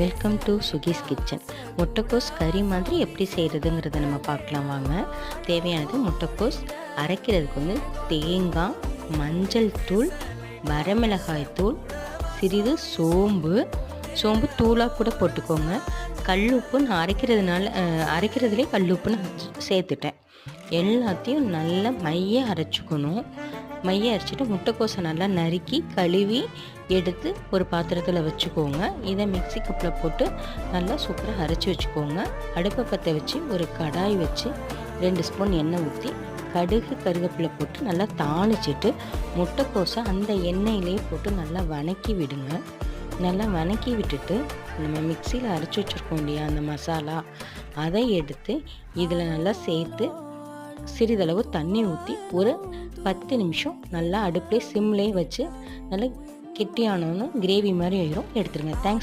Welcome to சுகீஸ் kitchen. முட்டைக்கோஸ் கறி மாதிரி எப்படி செய்கிறதுங்கிறத நம்ம பார்க்கலாம் வாங்க. தேவையானது முட்டைக்கோஸ், அரைக்கிறதுக்கு தேங்காய், மஞ்சள் தூள், வரமிளகாய் தூள், சிறிது சோம்பு தூளாக கூட போட்டுக்கோங்க. கல்லுப்பு நான் அரைக்கிறதுலே கல்லுப்பு நான் சேர்த்துட்டேன். எல்லாத்தையும் நல்லா மைய அரைச்சிக்கணும். மைய அரைச்சிட்டு முட்டைக்கோஸை நல்லா நறுக்கி கழுவி எடுத்து ஒரு பாத்திரத்தில் வச்சுக்கோங்க. இதை மிக்ஸி கப்பில் போட்டு நல்லா சூப்பராக அரைச்சி வச்சுக்கோங்க. அடுப்பை பற்ற வச்சு ஒரு கடாய் வச்சு 2 ஸ்பூன் எண்ணெய் ஊற்றி கடுகு கருவேப்பிலை போட்டு நல்லா தாளிச்சிட்டு முட்டைக்கோஸை அந்த எண்ணெயிலே போட்டு நல்லா வதக்கி விடுங்க. நல்லா வதக்கி விட்டுட்டு நம்ம மிக்சியில் அரைச்சி வச்சுருக்கோம் இல்லையா அந்த மசாலா, அதை எடுத்து இதில் நல்லா சேர்த்து சிறிதளவு தண்ணி ஊற்றி ஒரு 10 நிமிஷம் நல்லா அடுப்புலேயே சிம்லேயே வச்சு நல்லா கெட்டியானோன்னு கிரேவி மாதிரி ஆயிரும். எடுத்துருங்க. தேங்க்ஸ்.